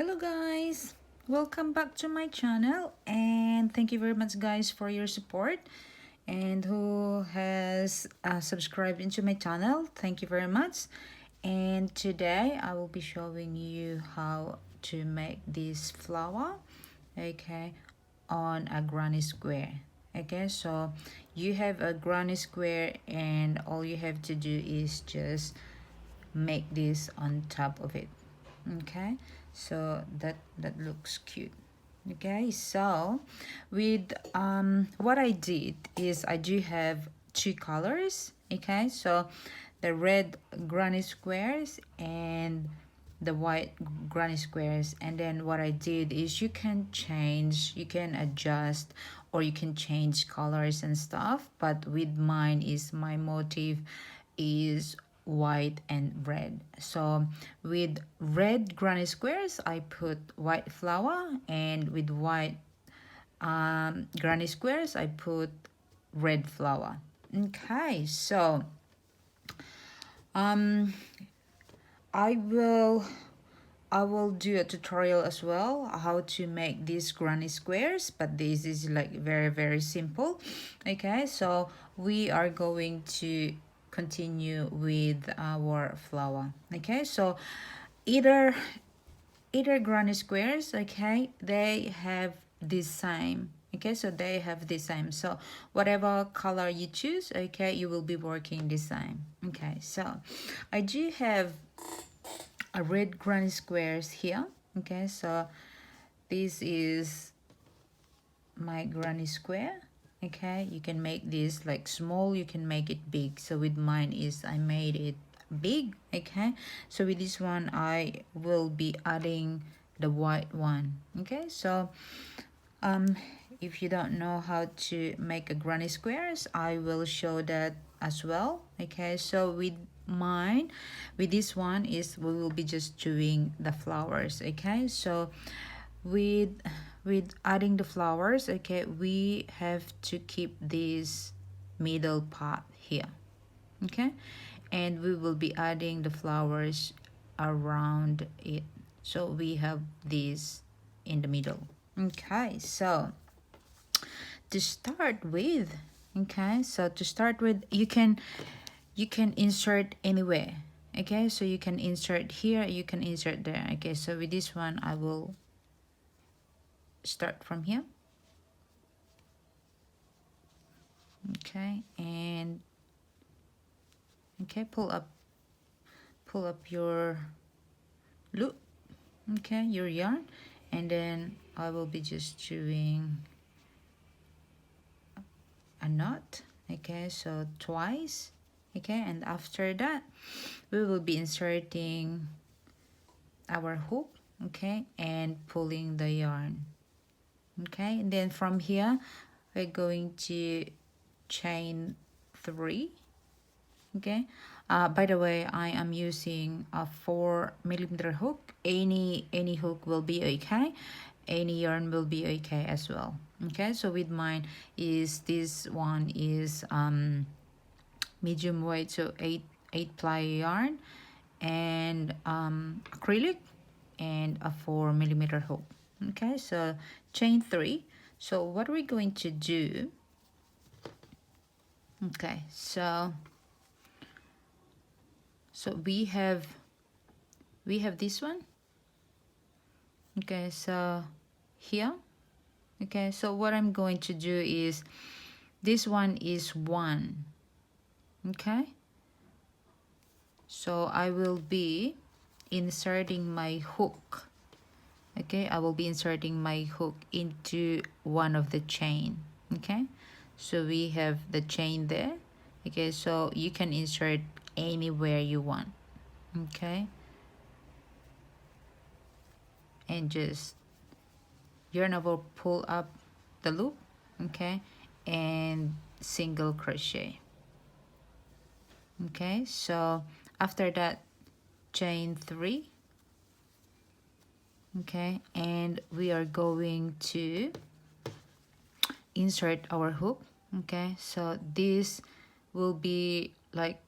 Hello guys, welcome back to my channel, and thank you very much guys for your support, and who has subscribed into my channel. Thank you very much. And today I will be showing you how to make this flower, okay, on a granny square. Okay, so you have a granny square and all you have to do is just make this on top of it. Okay, so that looks cute. Okay, so with what I did is I do have two colors. Okay, so the red granny squares and the white granny squares. And then what I did is you can change, you can adjust, or you can change colors and stuff, but with mine is my motif is white and red. So with red granny squares I put white flower, and with white granny squares I put red flower. Okay, so um I will do a tutorial as well how to make these granny squares, but this is like very simple. Okay, so we are going to continue with our flower. Okay, so either granny squares, okay, they have the same. Okay, so they have the same, so whatever color you choose, okay, you will be working the same. Okay, so I do have a red granny squares here. Okay, so this is my granny square. Okay, you can make this like small, you can make it big. So with mine is I made it big. Okay, so with this one I will be adding the white one. Okay, so if you don't know how to make a granny squares, I will show that as well. Okay, so with mine, with this one is we will be just doing the flowers. Okay, so with adding the flowers, okay, we have to keep this middle part here. Okay, and we will be adding the flowers around it, so we have this in the middle. Okay, so to start with, okay, so to start with, you can insert anywhere. Okay, so you can insert here, you can insert there. Okay, so with this one I will start from here. Okay, and okay, pull up your loop, okay, your yarn, and then I will be just doing a knot. Okay, so twice. Okay, and after that we will be inserting our hook, okay, and pulling the yarn. Okay, and then from here we're going to chain 3. Okay, by the way, I am using a 4mm hook. Any hook will be okay, any yarn will be okay as well. Okay, so with mine is this one is medium weight, so 8 ply yarn, and acrylic, and a 4mm hook. Okay, so chain 3. So what we're going to do, okay, so we have this one. Okay, so here. Okay, so what I'm going to do is this one is 1. Okay, so I will be inserting my hook. Okay, I will be inserting my hook into one of the chain. Okay, so we have the chain there. Okay, so you can insert anywhere you want. Okay, and just yarn over, pull up the loop. Okay, and single crochet. Okay, so after that, chain 3. Okay, and we are going to insert our hook. Okay, so this will be like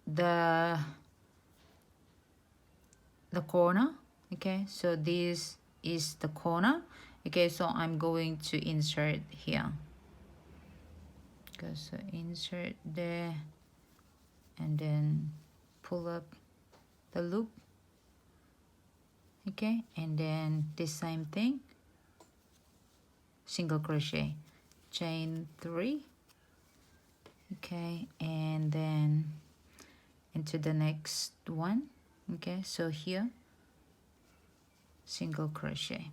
the corner. Okay, so this is the corner. Okay, so I'm going to insert here. Okay, so insert there and then pull up the loop. Okay, and then the same thing, single crochet, chain 3. Okay, and then into the next one. Okay, so here single crochet,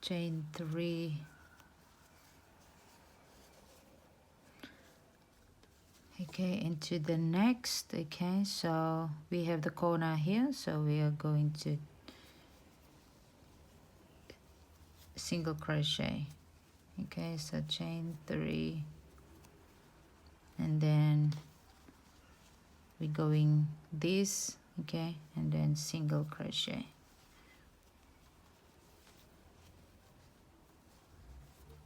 chain 3. Okay, into the next. Okay, so we have the corner here, so we are going to single crochet. Okay, so chain 3, and then we're going this. Okay, and then single crochet,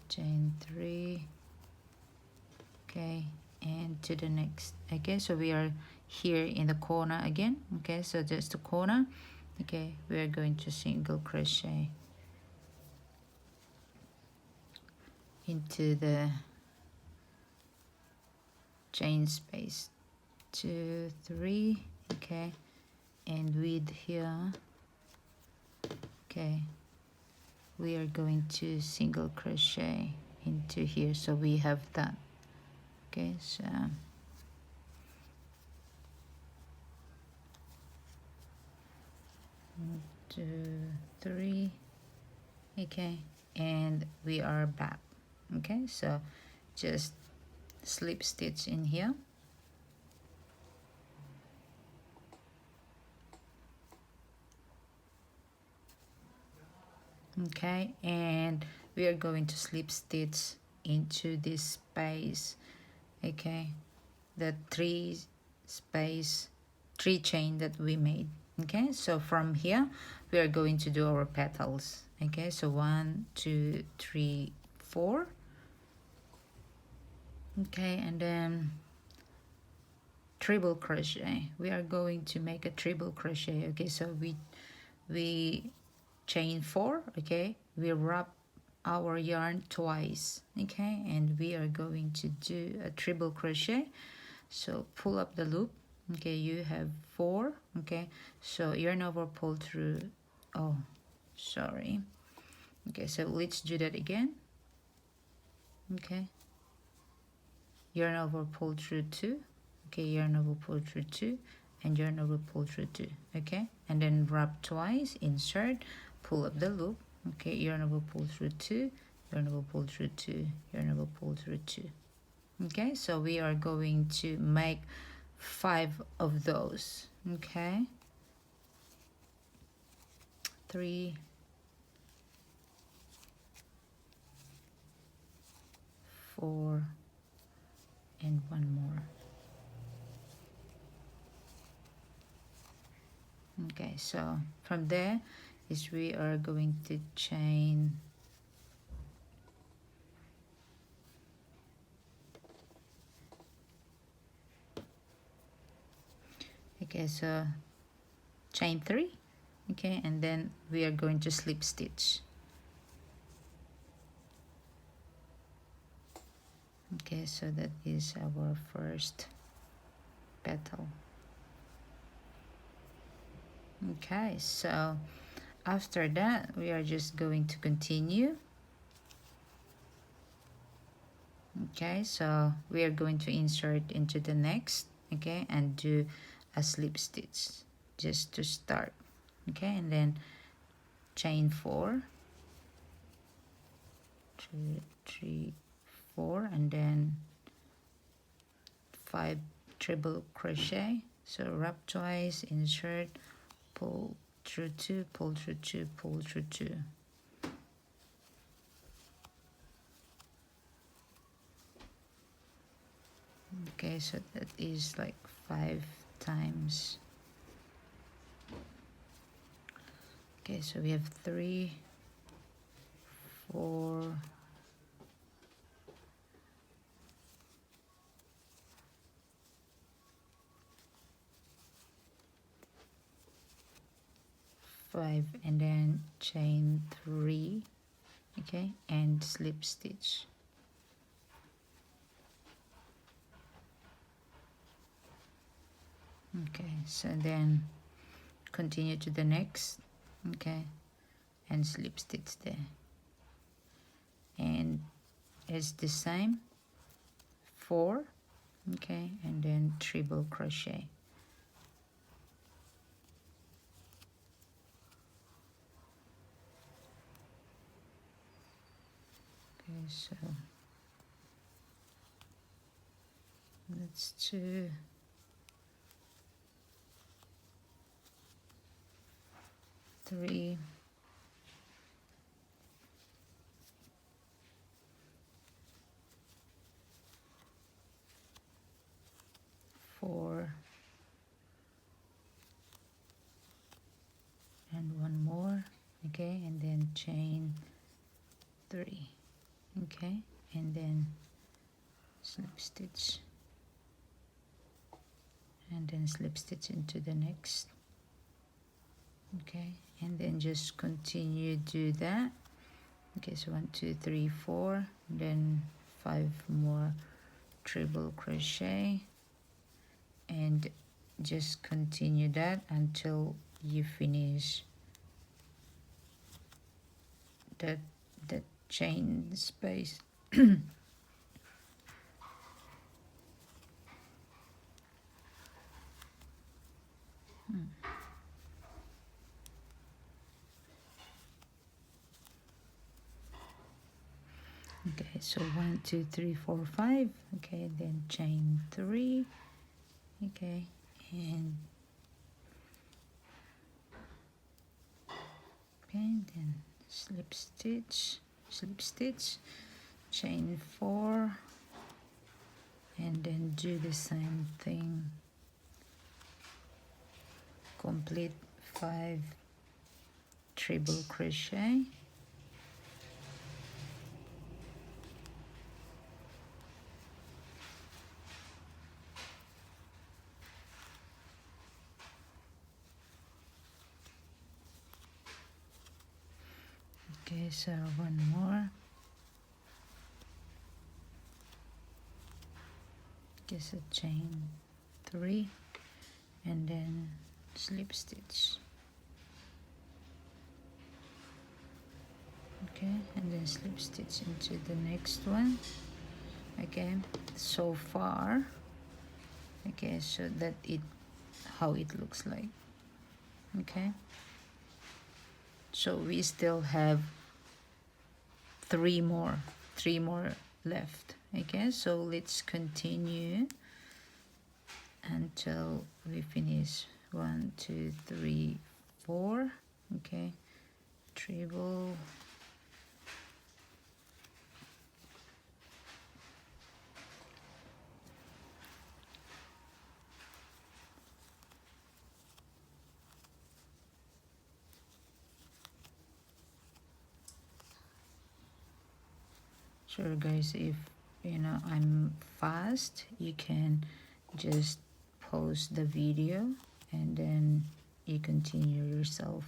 chain 3. Okay, and to the next. Okay, so we are here in the corner again. Okay, so just the corner. Okay, we are going to single crochet into the chain space, 2, 3. Okay, and with here, okay, we are going to single crochet into here, so we have that. Okay, so 1, 2, 3. Okay, and we are back. Okay, so just slip stitch in here. Okay, and we are going to slip stitch into this space. Okay, the 3 chain that we made. Okay, so from here we are going to do our petals. Okay, so 1, 2, 3, 4. Okay, and then treble crochet. We are going to make a treble crochet. Okay, so we chain 4. Okay, we wrap our yarn twice. Okay, and we are going to do a treble crochet. So pull up the loop. Okay, you have 4. Okay, so yarn over, pull through. Oh, sorry. Okay, so let's do that again. Okay, yarn over, pull through 2. Okay, yarn over, pull through 2, and yarn over, pull through 2. Okay, and then wrap twice, insert, pull up the loop. Okay, yarn over, pull through 2, yarn over, pull through 2, yarn over, pull through 2. Okay, so we are going to make 5 of those. Okay, 3, 4, and 1 more. Okay, so from there is we are going to chain okay, so chain 3. Okay, and then we are going to slip stitch. Okay, so that is our first petal. Okay, so after that we are just going to continue. Okay, so we are going to insert into the next. Okay, and do a slip stitch just to start. Okay, and then chain 4, 2, 3, 4, and then 5 treble crochet. So wrap twice, insert, pull through 2, pull through 2, pull through 2. Okay, so that is like 5 times. Okay, so we have 3, 4, 5 and then chain 3, okay, and slip stitch. Okay, so then continue to the next, okay, and slip stitch there, and it's the same 4, okay, and then treble crochet. Okay, so that's 2, 3, 4, and one more, okay, and then chain 3, okay, and then slip stitch, and then slip stitch into the next, okay, and then just continue do that. Okay, so 1 2 3 4, then 5 more treble crochet, and just continue that until you finish that chain space. Okay, so 1 2 3 4 5, okay, then chain 3, okay, and okay, then slip stitch, chain 4, and then do the same thing, complete 5 treble crochet, okay, so one more, okay, so chain 3, and then slip stitch, okay, and then slip stitch into the next one, okay, so far, okay, so that it how it looks like, okay, so we still have three more left, okay, so let's continue until we finish 1 2 3 4, okay, treble, sure guys, if you know I'm fast, you can just pause the video and then you continue yourself.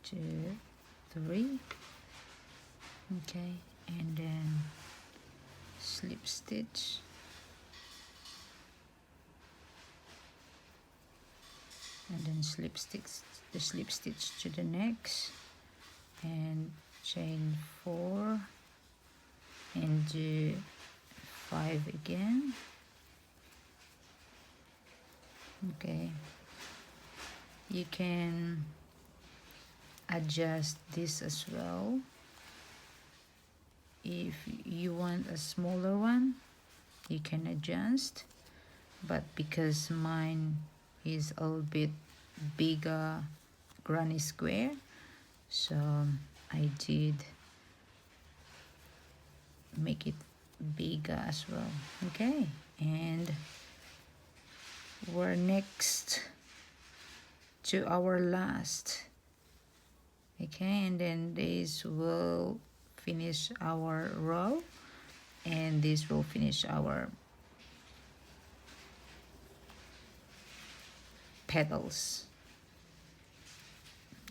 2 3, okay, and then slip stitch, and then slip stitch to the next, and chain 4, and do 5 again, okay, you can adjust this as well. If you want a smaller one, you can adjust, but because mine is a little bit bigger granny square, so I did make it bigger as well, okay, and we're next to our last, okay, and then this will finish our row, and this will finish our petals.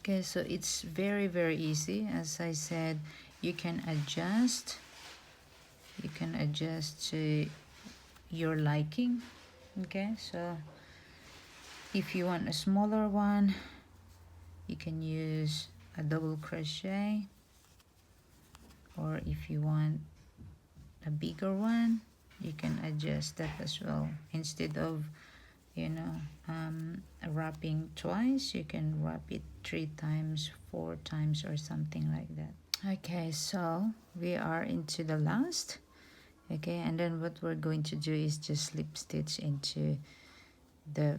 Okay, so it's very, very easy. As I said, you can adjust to your liking. Okay, so if you want a smaller one, you can use a double crochet, or if you want a bigger one, you can adjust that as well. Instead of, you know, wrapping twice, you can wrap it 3 times, 4 times, or something like that. Okay, so we are into the last. Okay, and then what we're going to do is just slip stitch into the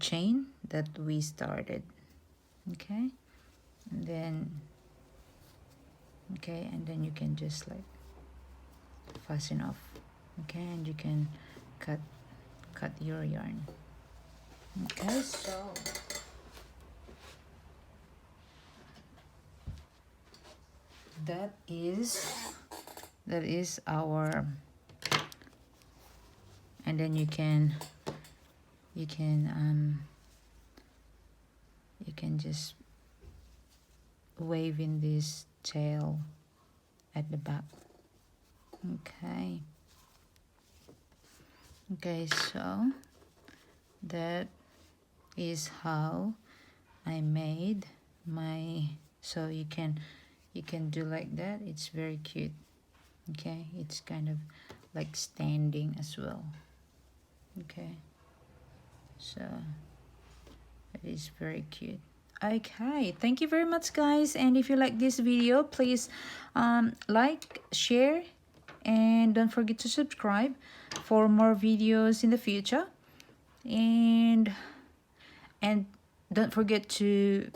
chain that we started. Okay, and then you can just like fasten off. Okay, and you can cut your yarn. Okay, so that is our, and then you can just wave in this tail at the back. Okay, so that is how I made my, so you can do like that. It's very cute. Okay, it's kind of like standing as well. Okay, so it is very cute. Okay, thank you very much, guys, and if you like this video, please like, share, and don't forget to subscribe for more videos in the future, and don't forget to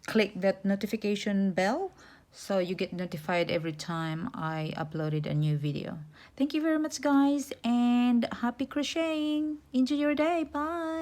click that notification bell so you get notified every time I uploaded a new video. Thank you very much, guys, and happy crocheting. Enjoy your day. Bye.